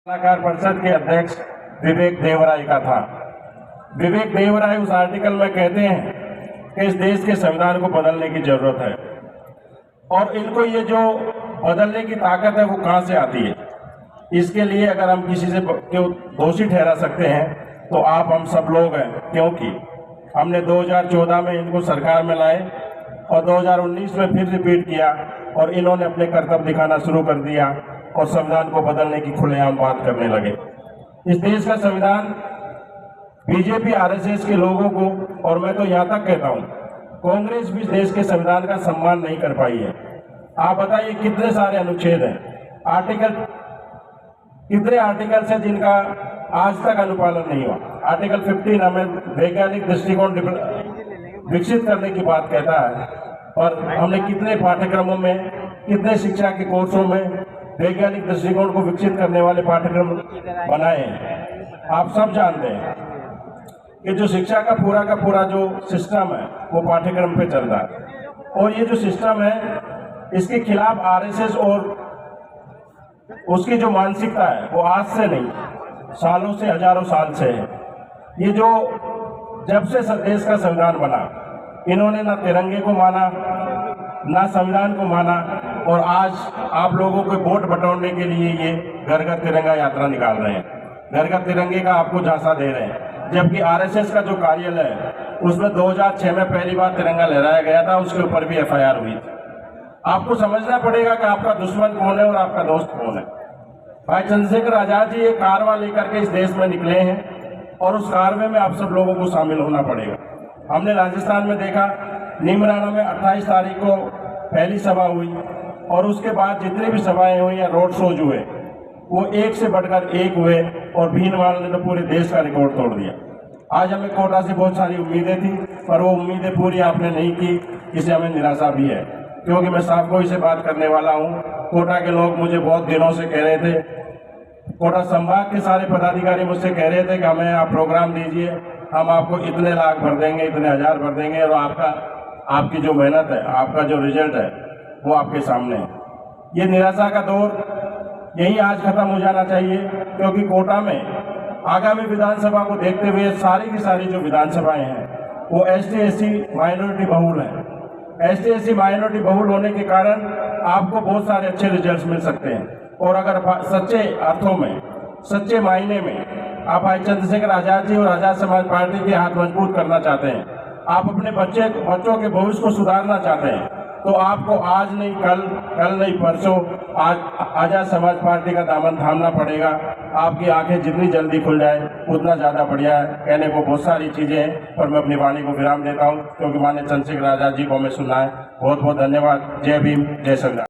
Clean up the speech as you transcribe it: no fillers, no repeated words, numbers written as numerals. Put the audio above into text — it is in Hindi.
सलाहकार परिषद के अध्यक्ष विवेक देवराय का था। विवेक देवराय उस आर्टिकल में कहते हैं कि इस देश के संविधान को बदलने की जरूरत है और इनको ये जो बदलने की ताकत है वो कहाँ से आती है। इसके लिए अगर हम किसी से दोषी ठहरा सकते हैं तो आप हम सब लोग हैं, क्योंकि हमने 2014 में इनको सरकार में लाए और 2019 में फिर रिपीट किया और इन्होंने अपने कर्तव्य दिखाना शुरू कर दिया और संविधान को बदलने की खुलेआम बात करने लगे। इस देश का संविधान बीजेपी आरएसएस के लोगों को, और मैं तो यहाँ तक कहता हूँ कांग्रेस भी इस देश के संविधान का सम्मान नहीं कर पाई है। आप बताइए कितने सारे अनुच्छेद हैं, कितने आर्टिकल्स हैं जिनका आज तक अनुपालन नहीं हुआ। आर्टिकल 15 हमें वैज्ञानिक दृष्टिकोण विकसित करने की बात कहता है और हमने कितने पाठ्यक्रमों में, कितने शिक्षा के कोर्सों में वैज्ञानिक दृष्टिकोण को विकसित करने वाले पाठ्यक्रम बनाए हैं। आप सब जानते हैं कि जो शिक्षा का पूरा जो सिस्टम है वो पाठ्यक्रम पे चल रहा है और ये जो सिस्टम है इसके खिलाफ आरएसएस और उसकी जो मानसिकता है वो आज से नहीं, सालों से, हजारों साल से है। ये जो जब से देश का संविधान बना इन्होंने ना तिरंगे को माना ना संविधान को माना और आज आप लोगों को वोट बटोरने के लिए ये घर घर तिरंगा यात्रा निकाल रहे हैं, घर घर तिरंगे का आपको झांसा दे रहे हैं। जबकि आरएसएस का जो कार्यालय है उसमें 2006 में पहली बार तिरंगा लहराया गया था, उसके ऊपर भी एफआईआर हुई थी। आपको समझना पड़ेगा कि आपका दुश्मन कौन है और आपका दोस्त कौन है। भाई चंद्रशेखर आजाद जी एक कारवां लेकर के इस देश में निकले हैं और उस कारवे में आप सब लोगों को शामिल होना पड़ेगा। हमने राजस्थान में देखा, नीमराना में 28 तारीख को पहली सभा हुई और उसके बाद जितनी भी सभाएं हुई या रोड शोज हुए वो एक से बढ़कर एक हुए और भीनमाल ने तो पूरे देश का रिकॉर्ड तोड़ दिया। आज हमें कोटा से बहुत सारी उम्मीदें थी पर वो उम्मीदें पूरी आपने नहीं की, इससे हमें निराशा भी है। क्योंकि मैं साफ गोई से बात करने वाला हूँ। कोटा के लोग मुझे बहुत दिनों से कह रहे थे, कोटा संभाग के सारे पदाधिकारी मुझसे कह रहे थे कि हमें आप प्रोग्राम दीजिए, हम आपको इतने लाख भर देंगे, इतने हजार भर देंगे और आपकी जो मेहनत है, आपका जो रिजल्ट है वो आपके सामने है। ये निराशा का दौर यही आज खत्म हो जाना चाहिए, क्योंकि कोटा में आगामी विधानसभा को देखते हुए सारी की सारी जो विधानसभाएं हैं वो एसटी माइनॉरिटी बहुल हैं। एसटी माइनॉरिटी बहुल होने के कारण आपको बहुत सारे अच्छे रिजल्ट्स मिल सकते हैं और अगर सच्चे अर्थों में, सच्चे मायने में आप भाई चंद्रशेखर आजाद जी और आजाद समाज पार्टी के हाथ मजबूत करना चाहते हैं, आप अपने बच्चों के भविष्य को सुधारना चाहते हैं, तो आपको आज नहीं कल नहीं परसों आज आजाद समाज पार्टी का दामन थामना पड़ेगा। आपकी आंखें जितनी जल्दी खुल जाए उतना ज़्यादा बढ़िया है। कहने को बहुत सारी चीज़ें हैं पर मैं अपनी वाणी को विराम देता हूँ, क्योंकि माननीय चंद्रशेखर आजाद जी को हमें सुनना है। बहुत बहुत धन्यवाद। जय भीम, जय संविधान।